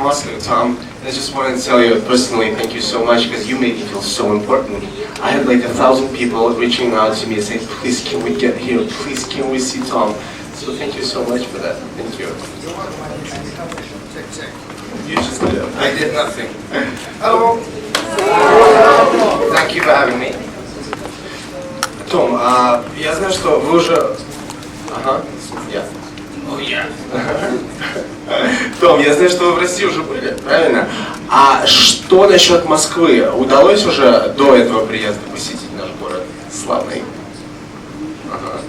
Moscow, Tom. I just wanted to tell you personally, thank you so much because you made me feel so important. I had like 1,000 people reaching out to me saying, please can we get here, please can we see Tom. So thank you so much for that. Thank you. You just did it. I did nothing. Hello. Thank you for having me. Том, я знаю, что вы уже... Ага, я. Oh, yeah. Том, я знаю, что вы в России уже были, правильно? А что насчет Москвы? Удалось уже до этого приезда посетить наш город славный? Ага.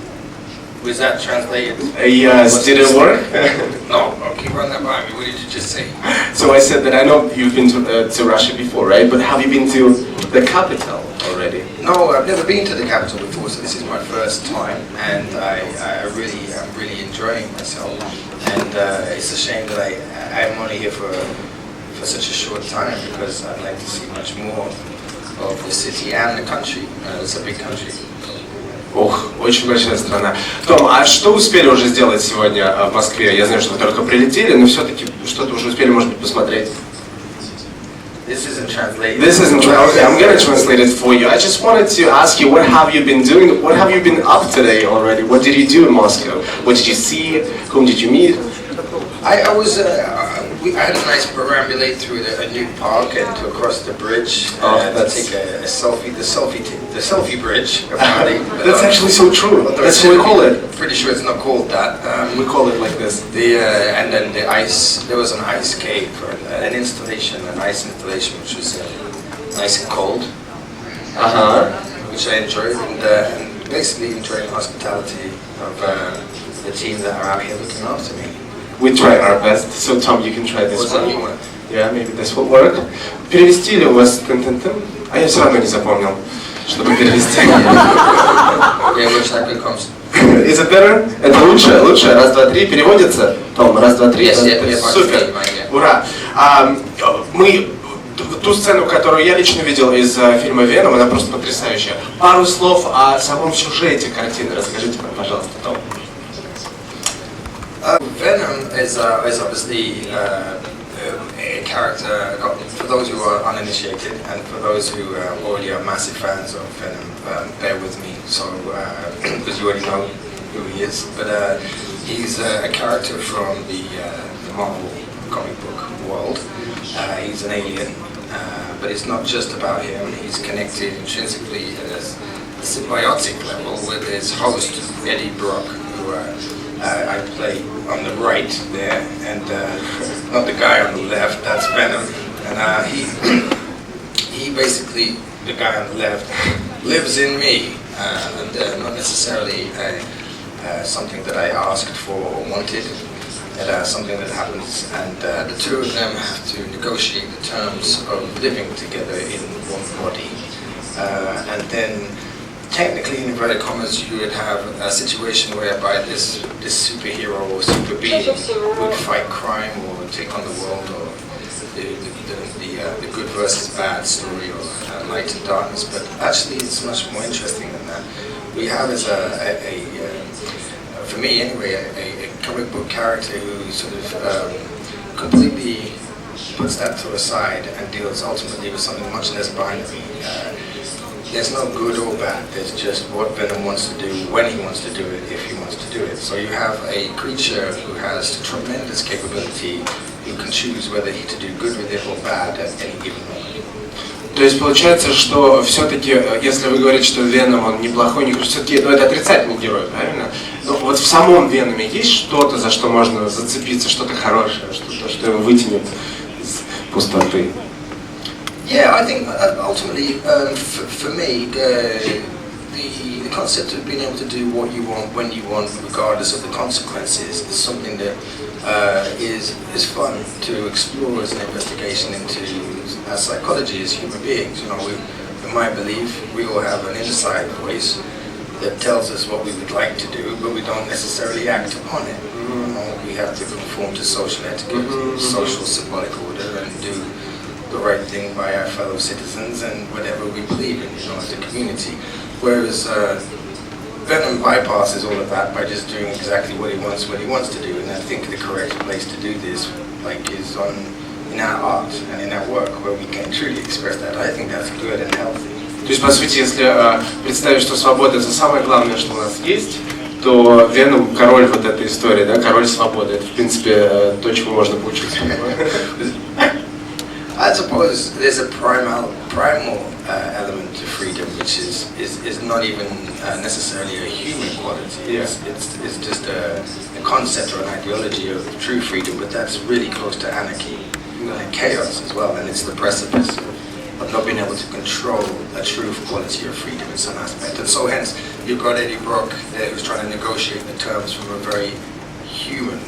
Was that translated? Yes, did it work? No, okay, run that by me. What did you just say? So I said that I know you've been to Russia before, right? But have you been to the capital already? No, I've never been to the capital before, so this is my first time, and I'm really enjoying myself. And it's a shame that I'm only here for such a short time because I'd like to see much more of the city and the country. It's a big country. Ох, очень большая страна. Том, а что успели уже сделать сегодня в Москве? Я знаю, что вы только прилетели, но все-таки что-то уже успели, может быть, посмотреть. This isn't translated. This isn't translated. I'm gonna translate it for you. I just wanted to ask you, what have you been doing? What have you been up today already? What did you do in Moscow? What did you see? Whom did you meet? I was I had a nice perambulate through a new park and to across the bridge to take a selfie, the selfie bridge apparently. That's actually so true. That's what we call it. Pretty sure it's not called that. We call it like this. And then the ice, there was an ice cave, an installation, an ice installation which was nice and cold. Which I enjoyed and basically enjoying the hospitality of the team that are out here looking after me. We try our best. So Tom, you can try this What's one. that one? Yeah, maybe this will work. Перевести ли у вас тын-тын-тын? А я все равно не запомнил, чтобы перевести. Yeah, which type it comes? Is it better? Это лучше, лучше. Раз, два, три. Переводится? Том, раз, два, три. Супер. Ура. Мы ту сцену, которую я лично видел из фильма «Веном», она просто потрясающая. Пару слов о самом сюжете картины. Расскажите, пожалуйста, Том. Venom is obviously a character, for those who are uninitiated and for those who already are massive fans of Venom, bear with me, so because you already know who he is, but he's a character from the Marvel comic book world. He's an alien, but it's not just about him, he's connected intrinsically at a symbiotic level with his host, Eddie Brock, who I play on the right there, and not the guy on the left, that's Venom. And he basically, the guy on the left, lives in me, and not necessarily something that I asked for or wanted, something that happens, and the two of them have to negotiate the terms of living together in one body, and then technically, in inverted commas, you would have a situation whereby this superhero or super being would fight crime or take on the world, or the good versus bad story, or light and darkness. But actually, it's much more interesting than that. We have as for me anyway, a comic book character who sort of completely puts that to the side and deals ultimately with something much less binary. There's no good or bad, there's just what Venom wants to do, when he wants to do it, if he wants to do it. So you have a creature who has tremendous capability, who can choose whether to do good with it or bad at any given moment. То есть получается, что все-таки, если вы говорите, что Веном он неплохой, все-таки это отрицательный герой, правильно? Но вот в самом Веноме есть что-то, за что можно зацепиться, что-то хорошее, что-то, что его вытянет из пустоты? Yeah, I think ultimately, for me, the concept of being able to do what you want, when you want, regardless of the consequences, is something that is fun to explore as an investigation into our psychology as human beings. You know, in my belief, we all have an inside voice that tells us what we would like to do, but we don't necessarily act upon it. You know, we have to conform to social etiquette, social symbolic order, and do the right thing by our fellow citizens and whatever we believe in, you know, as a community. Whereas Venom bypasses all of that by just doing exactly what he wants to do. And I think the correct place to do this, is in our art and in our work, where we can truly express that. I think that's good and healthy. То есть, по сути, если представить, что свобода — это самое главное, что у нас есть, то Веном — король вот этой истории, да, король свободы. Это, в принципе, то, чему можно поучиться. I suppose there's a primal element to freedom, which is not even necessarily a human quality. Yeah. It's just a concept or an ideology of true freedom, but that's really close to anarchy and chaos as well, and it's the precipice of not being able to control a true quality of freedom in some aspect. And so hence, you've got Eddie Brock there who's trying to negotiate the terms from a very human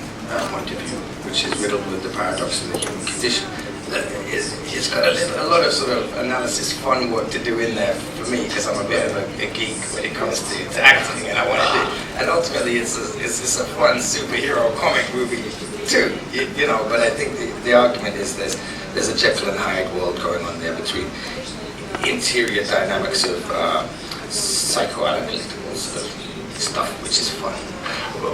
point of view, which is riddled with the paradox of the human condition. It's got a lot of sort of analysis, fun work to do in there for me, because I'm a bit of a geek when it comes to acting, and I want to do. And ultimately, it's a fun superhero comic movie too, you know. But I think the argument is there's a Jekyll and Hyde world going on there between interior dynamics of psychoanalytical sort of stuff, which is fun.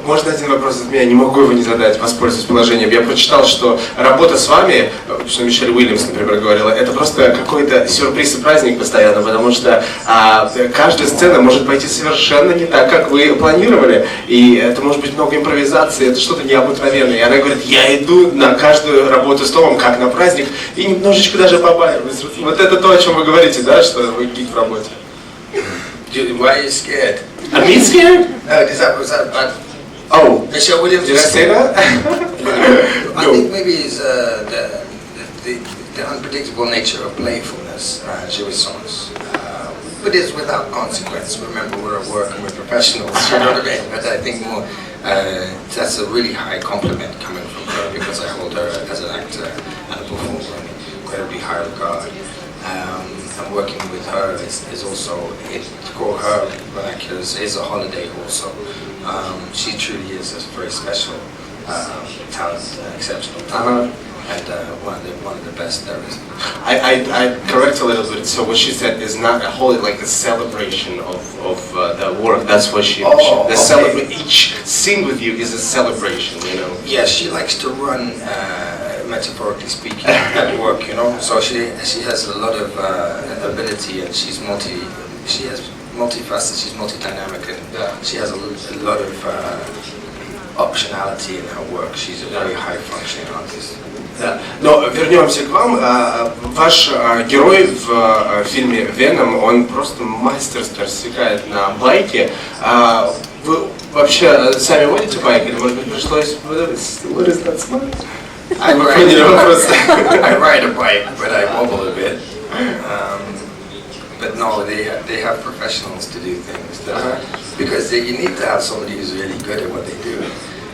Можно один вопрос от меня, не могу его не задать, воспользуюсь положением. Я прочитал, что работа с вами, что Мишель Уильямс, например, говорила, это просто какой-то сюрприз и праздник постоянно, потому что каждая сцена может пойти совершенно не так, как вы планировали, и это может быть много импровизации, это что-то необыкновенное. И она говорит, я иду на каждую работу с Томом как на праздник, и немножечко даже побаиваюсь. Вот это то, о чем вы говорите, да, что вы гик в работе? Why are you scared? I'm being scared? No, was that bad? Oh, Michelle Williams. Did I say that? I think maybe it's the unpredictable nature of playfulness, jouissance. But it's without consequence. Remember, we're at work and we're professionals, you know what I mean? But I think more, that's a really high compliment coming from her, because I hold her as an actor and a performer in incredibly high regard. And working with her is also, to call her vernacular is a holiday also. She truly is a very special talent, exceptional talent, and one of the best there is. I correct a little bit. So what she said is not a holiday, like a celebration of the work. That's what she. Each scene with you is a celebration, you know. Yes, she likes to run. Metaphorically speaking, at work, you know. So she has a lot of ability, and she has multifaceted, she's multi-dynamic, and she has a lot of optionality in her work. She's a very high-functioning artist. Да. Но вернемся к вам. Ваш герой в фильме «Venom», он просто мастерски рассекает на байке. Вы вообще сами водите байк, или, может быть, пришлось... What is that smile? I ride a bike, but I wobble a bit. But no, they have professionals to do things. Because you need to have somebody who's really good at what they do.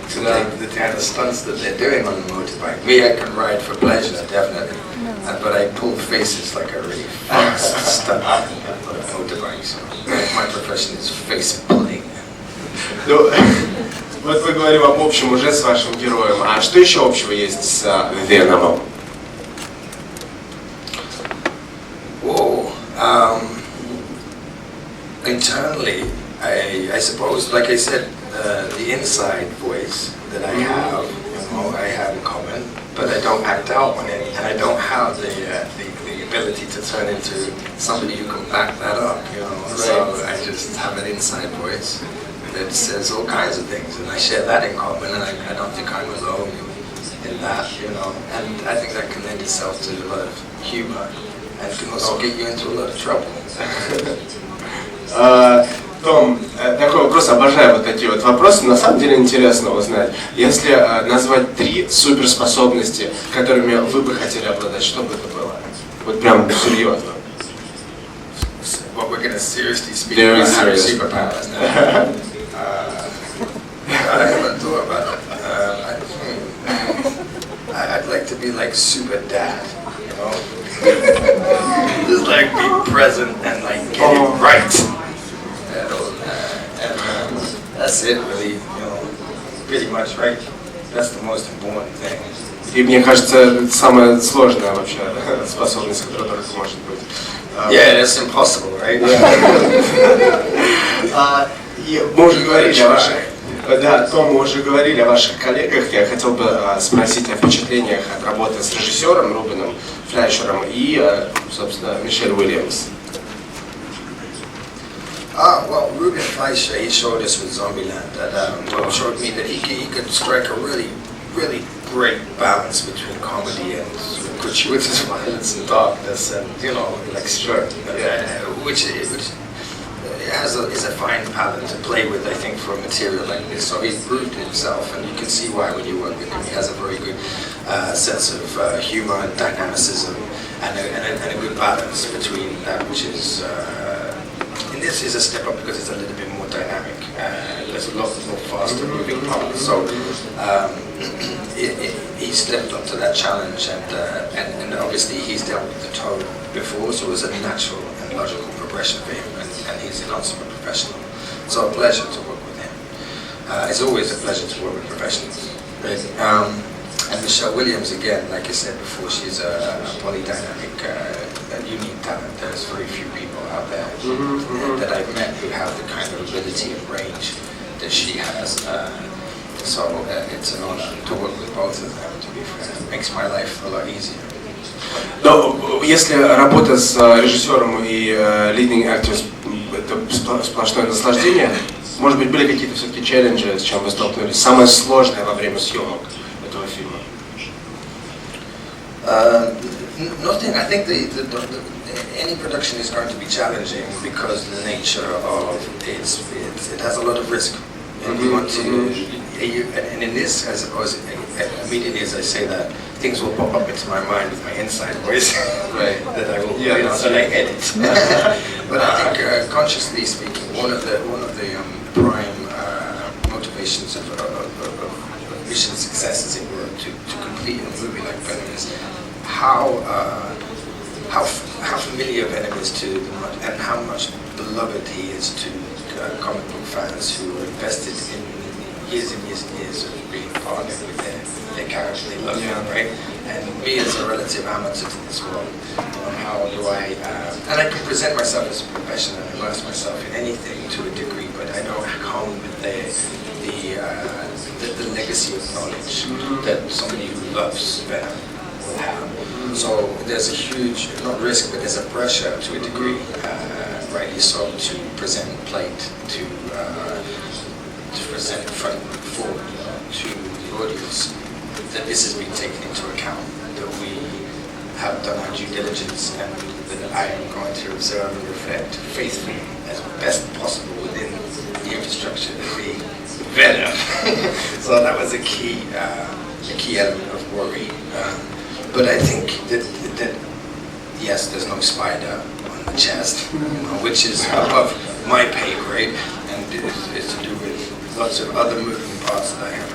To have the stunts that they're doing on the motorbike. Me, I can ride for pleasure, definitely. But I pull faces like a really fast stunt on a motorbike. So my profession is face pulling. Вот мы говорим об общем уже с вашим героем. А что еще общего есть с Веномом? Whoa. Internally, I suppose, like I said, the inside voice that I have, I have in common, but I don't act out on it, and I don't have the ability to turn into somebody who can back that up, you know. Right. So I just have an inside voice that says all kinds of things, and I share that in common, and I don't think I'm alone in that, you know. And I think that can lend itself to a lot of humor, and can also get you into a lot of trouble. Том, такой вопрос, обожаю вот такие вот вопросы, на самом деле интересно узнать. Если назвать 3 суперспособности, которыми вы бы хотели обладать, что бы это было? Вот прям серьезно. What we're going to seriously speak about having superpowers now. I haven't thought about it. I'd like to be like super dad, you know? Just like be present and like get it right. And that's it really, you know, pretty much, right? That's the most important thing. И мне кажется, это самая сложная вообще способность, которая только может быть. Yeah, that's impossible, right? Мы уже говорили о ваших, да, Том, мы уже говорили о ваших коллегах. Я хотел бы спросить о впечатлениях от работы с режиссером Рубеном, Флейшером и, собственно, Мишель Уильямс. Well, Ruben Fleischer, he showed us with Zombieland that showed me that he could strike a really great balance between comedy and gratuitous violence and darkness, and you know, like which is a fine palette to play with, I think, for a material like this. So he's proved himself, and you can see why when you work with him. He has a very good sense of humor and dynamicism, and a good balance between that, which is. This is a step up because it's a little bit more dynamic. There's a lot more faster moving parts. So he stepped up to that challenge, and obviously he's dealt with the tone before, so it was a natural and logical progression for him, and he's a consummate professional. So a pleasure to work with him. It's always a pleasure to work with professionals. Right? And Michelle Williams, again, like I said before, she's a polydynamic, unique talent. There's very few people out there that I've met who have the kind of ability and range that she has. So it's an honor to work with both of them, to be fair. It makes my life a lot easier. Но если работа с режиссером и leading actors это сплошное наслаждение, может быть, были какие-то все-таки челленджи, с чем вы столкнулись? Самое сложное во время съемок этого фильма? Nothing. I think any production is going to be challenging because the nature of it has a lot of risk. And you want to, and in this, I suppose, immediately as I say that, things will pop up into my mind with my inside voice, right? That I will, that I edit. But I think, consciously speaking, one of the prime motivations of mission success, as it were, to complete a movie like Venom is how familiar Venom is to them and how much beloved he is to comic book fans who are invested in years and years and years of being partnered with their character. They love him, right? And me as a relative amateur to this world, how do I, and I can present myself as a professional and immerse myself in anything to a degree, but I don't come with the legacy of knowledge that somebody who loves Venom will have. So there's a huge, not risk, but there's a pressure to a degree, rightly so, to present plate, to present front forward to the audience, that this has been taken into account, that we have done our due diligence, and that I am going to observe and reflect faithfully as best possible within the infrastructure that we Venom. So that was a key element of worry. But I think that yes, there's no spider on the chest, which is above my pay grade, and it's to do with lots of other moving parts that I have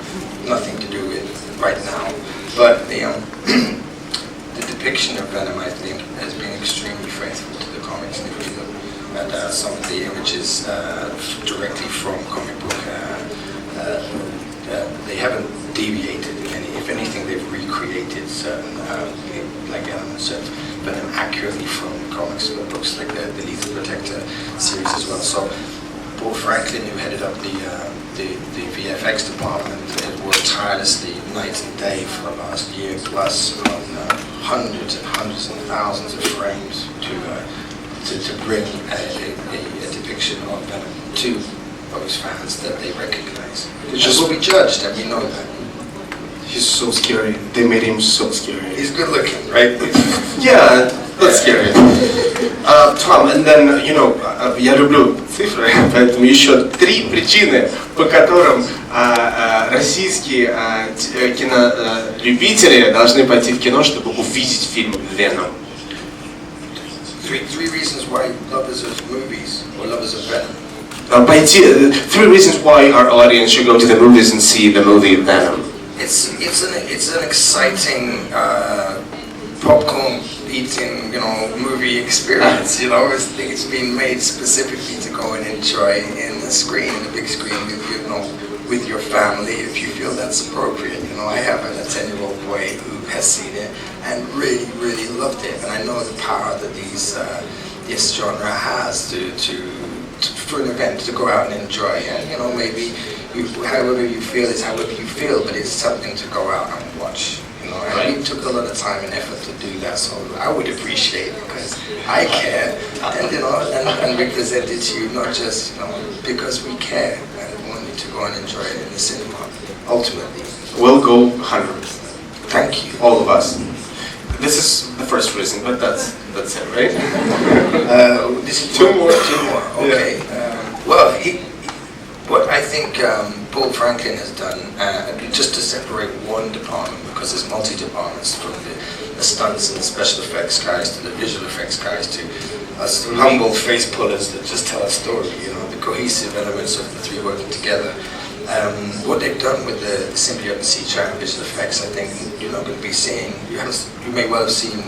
nothing to do with right now. But the depiction of Venom, I think, has been extremely faithful to the comics. And if you look at some of the images directly from comic book, they haven't deviated in any. If anything, they've recreated certain like elements of Venom accurately from comics books, like the Lethal Protector series as well. So Paul Franklin, who headed up the VFX department, worked tirelessly night and day for the last year plus on hundreds and hundreds and thousands of frames to bring a depiction of Venom to those fans that they recognize. It just will be judged, and we know that. He's so scary. They made him so scary. He's good looking, right? Yeah, that's scary. Tom, and then, я люблю цифры, поэтому еще 3 причины, по которым российские кинолюбители должны пойти в кино, чтобы увидеть фильм «Venom». Three reasons why lovers of movies or lovers of Venom. 3 reasons why our audience should go to the movies and see the movie Venom. It's an exciting popcorn eating, movie experience. It's been made specifically to go and enjoy in the big screen, with your family, if you feel that's appropriate. I have a 10-year-old boy who has seen it and really, really loved it, and I know the power that this genre has for an event to go out and enjoy. And maybe however you feel is however you feel, but it's something to go out and watch. And we took a lot of time and effort to do that, so I would appreciate it because I care, and we present it to you not just because we care and want you to go and enjoy it in the cinema. Ultimately, we'll go 100%. Thank you, all of us. This is the first reason, but that's it, right? This is two more. Okay. Yeah. What I think Paul Franklin has done, just to separate one department, because there's multi-departments, from the stunts and the special effects guys to the visual effects guys to us humble face pullers that just tell a story, the cohesive elements of the three working together. What they've done with the symbiote and CGI and visual effects, I think you're not going to be seeing, you may well have seen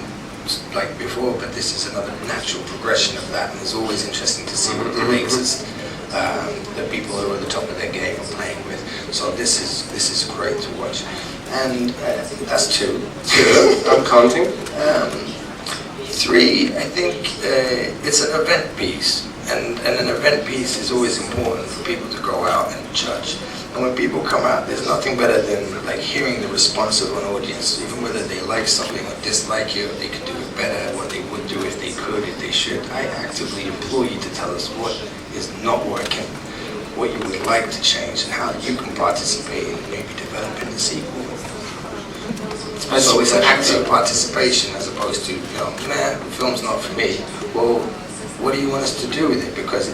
like before, but this is another natural progression of that, and it's always interesting to see what the latest the people who are at the top of their game are playing with. So this is great to watch. And that's two. I'm counting. 3, I think it's an event piece, and an event piece is always important for people to go out and judge. And when people come out, there's nothing better than like hearing the response of an audience, even whether they like something or dislike it, or they could do it better, what they would do if they could, if they should. I actively implore you to tell us what is not working, what you would like to change, and how you can participate in maybe developing the sequel. So it's an active participation as opposed to, man, the film's not for me. Well, what do you want us to do with it? Because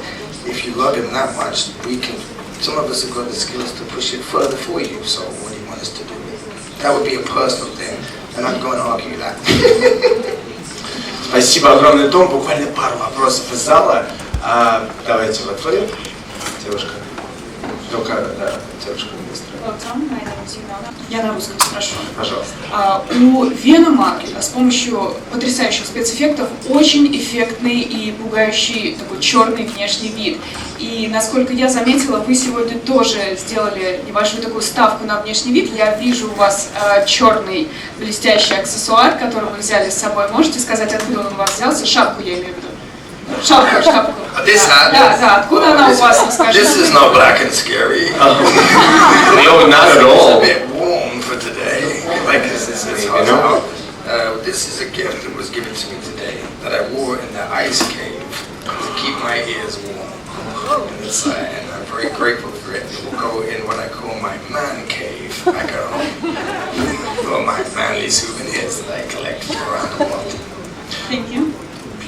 if you love him that much, some of us have got the skills to push it further for you. So what do you want us to do with it? That would be a personal thing, and I'm going to argue that. Спасибо огромное, Том. Буквально пару вопросов из зала. Давайте вот вы, девушка. Только, да, девушка быстро. Я на русском спрошу. Пожалуйста. У Венома с помощью потрясающих спецэффектов очень эффектный и пугающий такой черный внешний вид. И насколько я заметила, вы сегодня тоже сделали небольшую такую ставку на внешний вид. Я вижу у вас черный блестящий аксессуар, который вы взяли с собой. Можете сказать, откуда он у вас взялся? Шапку я имею в виду. Шапку. Да, откуда она у вас, расскажите. This is not black and scary. No, not at all. It's a bit warm for today. Like this is this is a gift that was given to me today that I wore in the ice cave to keep my ears warm. And I'm very grateful for it. It will go in what I call my man cave back at home. Or my manly souvenirs that I collect around the world. Thank you.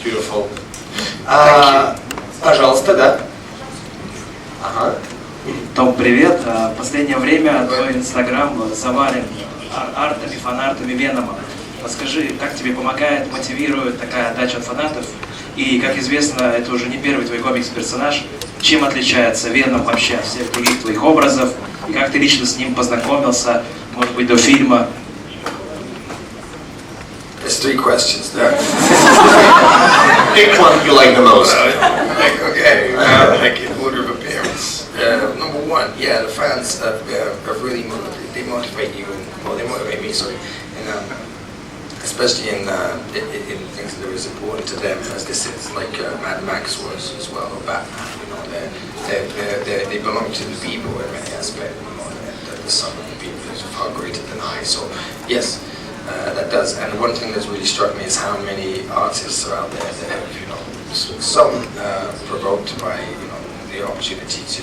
Beautiful. Пожалуйста, да. Ага. Том, привет. В последнее время твой инстаграм завален артами, фанартами Венома. Расскажи, как тебе помогает, мотивирует такая отдача от фанатов? И, как известно, это уже не первый твой комикс-персонаж. Чем отличается Веном вообще от всех других твоих образов? И как ты лично с ним познакомился, может быть, до фильма? There's 3 questions there. Pick one you like the most. Okay, like in order of appearance. Number 1, yeah, the fans have really motivate you, and they motivate me. Sorry, and especially in things that are as important to them as this is, like Mad Max was as well, or Batman. They belong to the people in many aspects. The sum of the people is far greater than I. So yes. That does, and one thing that's really struck me is how many artists are out there that have, some provoked by, the opportunity to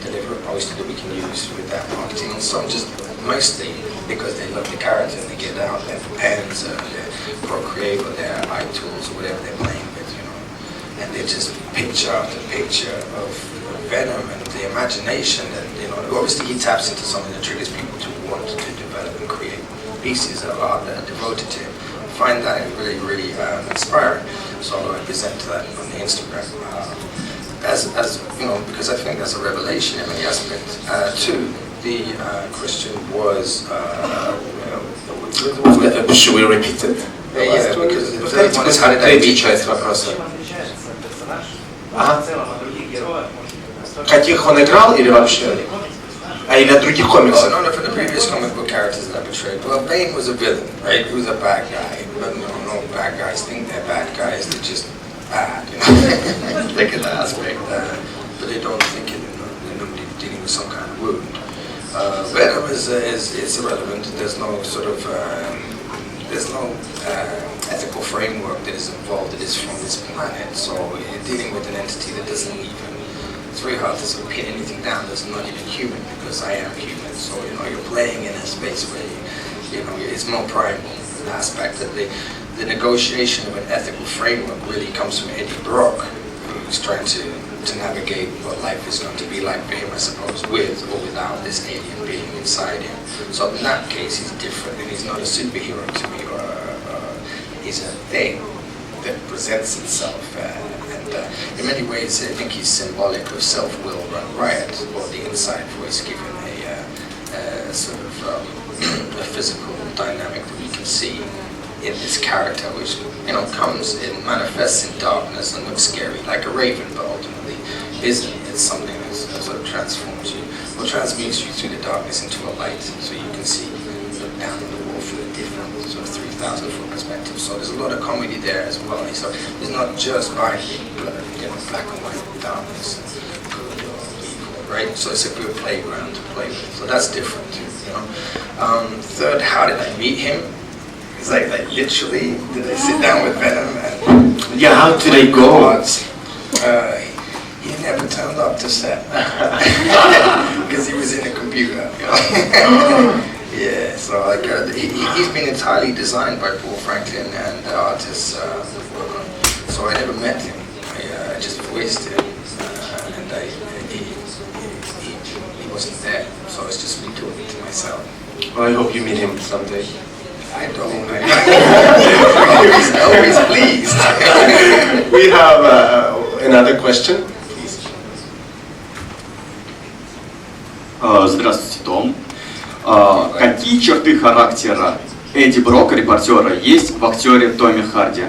deliver a poster that we can use with that marketing, and some just mostly because they love the character and they get out their pens, their Procreate or their iTools or whatever they're playing with, and they just picture after picture of Venom and the imagination, and obviously he taps into something that triggers people to want to develop and create pieces of art that are devoted to him. I find that really, really inspiring. So I present that on the Instagram as because I think that's a revelation in many aspects. 2, the question was. Should we repeat it? Yeah, because the third one is how did I reach it? Каких он играл или вообще? Или от других комиксов? No, for the previous comic book characters that I portrayed. Well, Bane was a villain, right? He was a bad guy. But no bad guys think they're bad guys. They're just bad, Look at that aspect. But they don't think it. They're dealing with some kind of wound. Venom is irrelevant. There's no sort of ethical framework that is involved. It is from this planet, so you're dealing with an entity that doesn't even. It's very hard to sort of pin anything down that's not even human, because I am human. So you're playing in a space where it's more primal aspect that the negotiation of an ethical framework really comes from Eddie Brock, who's trying to navigate what life is going to be like for him, I suppose, with or without this alien being inside him. So in that case, he's different, and he's not a superhero to me, or he's a thing that presents itself. In many ways, I think he's symbolic of self-will run riot, or the inside voice given a sort of a physical dynamic that we can see in this character, which comes and manifests in darkness and looks scary, like a raven, but ultimately isn't. It's something that sort of transforms you, or transmutes you through the darkness into a light, so you can see, look down on the wall through a different sort of 3,000 foot perspective. So there's a lot of comedy there as well. So it's not just by black and white darkness, good or evil, right? So it's a good playground to play with. So that's different, you know. Third, how did I meet him? It's like literally, did I sit down with Venom and Yeah, how did they go? He never turned up to set because he was in a computer. Yeah, so like he's been entirely designed by Paul Franklin and the artists. So I never met him. I just voiced it, and he wasn't there. So it's just me doing it to myself. Well, I hope you meet him someday. I don't. He's always pleased. We have another question. Здравствуйте, Том. Какие черты характера Эдди Брока, репортера, есть в актере Томе Харди?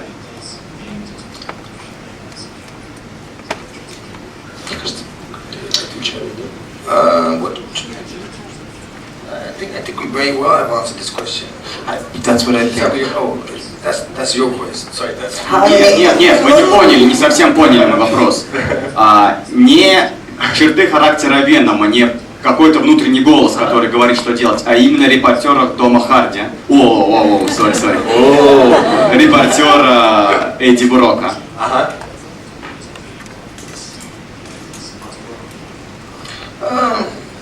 I think we very well have answered this question. That's what I think. Oh, that's your voice. Sorry, that's. Нет, вы не поняли, не совсем поняли мой вопрос. Не черты характера Венома, не какой-то внутренний голос, который говорит, что делать, а именно репортера Тома Харди. Сори. Репортера Эдди Брока.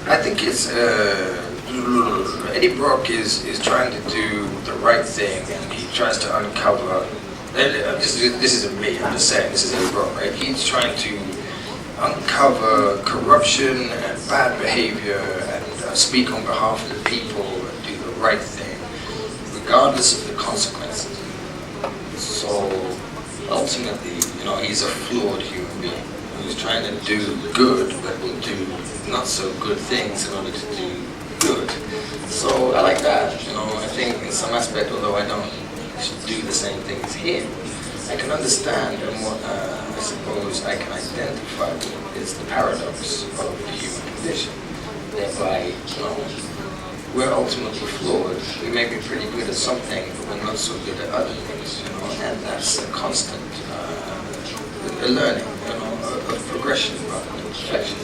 I think it's Eddie Brock is trying to do the right thing, and he tries to uncover. This isn't me. I'm just saying this is Eddie Brock, right? He's trying to uncover corruption and bad behavior and speak on behalf of the people and do the right thing, regardless of the consequences. So ultimately, you know, he's a flawed human being who's trying to do good, but will do not so good things in order to do good. So I like that, you know. I think in some aspect, although I don't do the same thing as him, I can understand, and what I suppose I can identify with is the paradox of the human condition. Thereby, you know, we're ultimately flawed. We may be pretty good at something, but we're not so good at other things, you know, and that's a constant learning, you know, of progression rather than perfection.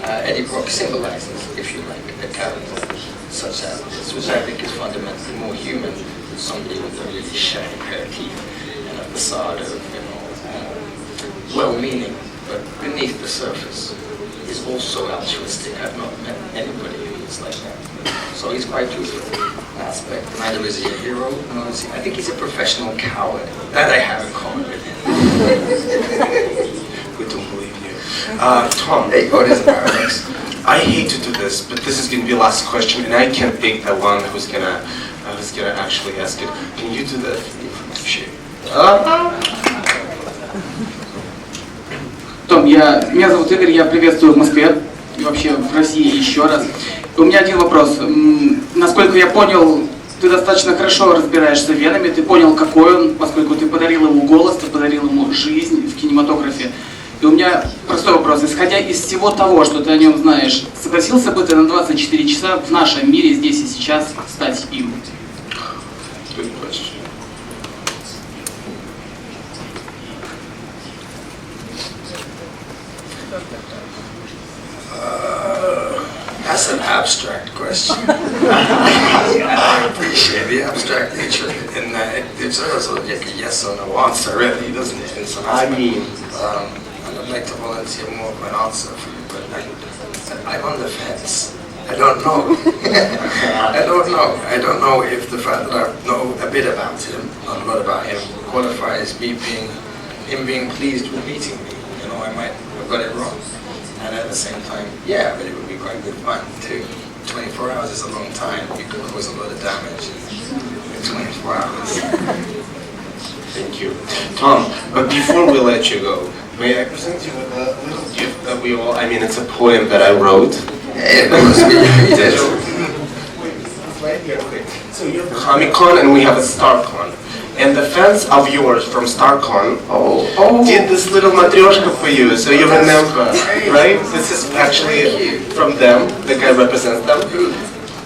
Eddie Brock symbolizes, if you like, a character such as this, which I think is fundamentally more human than somebody with a really shiny pair of teeth and a facade of, you know, well-meaning, but beneath the surface is also altruistic. I've not met anybody who is like that. So he's quite truthful in that aspect. Neither is he a hero, nor is he. I think he's a professional coward. That I have in common with him. We don't believe you. Tom. Hey, God is a paradox. I hate to do this, but this is going to be the last question, and I can't pick the one who's gonna actually ask it. Can you do that? Sure. Том, меня зовут Игорь, я приветствую в Москве и вообще в России еще раз. У меня один вопрос. Насколько я понял, ты достаточно хорошо разбираешься в Веноме, ты понял, какой он, поскольку ты подарил ему голос, ты подарил ему жизнь в кинематографе. И у меня простой вопрос. Исходя из всего того, что ты о нем знаешь, согласился бы ты на 24 часа в нашем мире, здесь и сейчас, стать им? That's an abstract question. I appreciate the abstract nature in that. It's also like a yes or no answer, really, doesn't it? In some aspect. I'd like to volunteer more of an answer for you, but I'm on the fence. I don't know. I don't know if the fact that I know a bit about him, not a lot about him, qualifies him being pleased with meeting me. You know, I might have got it wrong. And at the same time, yeah, but it would be quite good fun too. 24 hours is a long time. You could cause a lot of damage in 24 hours. Thank you. Tom, but before we let you go, may I present you with a little gift that we all, I mean, it's a poem that I wrote. Yeah, that must be Right here, okay. So you have Comic-Con and we have a StarCon. And the fans of yours from StarCon did this little matryoshka for you, so you remember, right? This is actually from them. The guy represents them.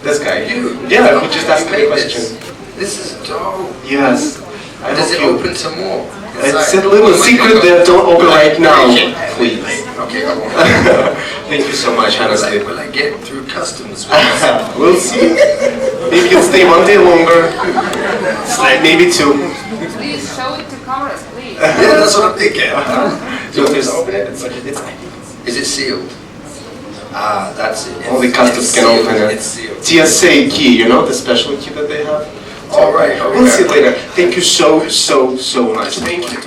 This guy. Yeah, who just asked me a question. This is dope. Yes. I Does hope it you... open to more? It's a little secret that don't open right now, please. Okay, I won't. Thank you so much, honestly. Will I get through customs? We'll see. Maybe you'll stay one day longer. Maybe two. Please show it to cameras, please. Yeah, that's what I'm thinking. Do you want to open it? Is it sealed? Ah, that's it. Only customs can open it. It's sealed. TSA key, you know, the special key that they have? All right, okay. We'll see later. Thank you so much. Thank you.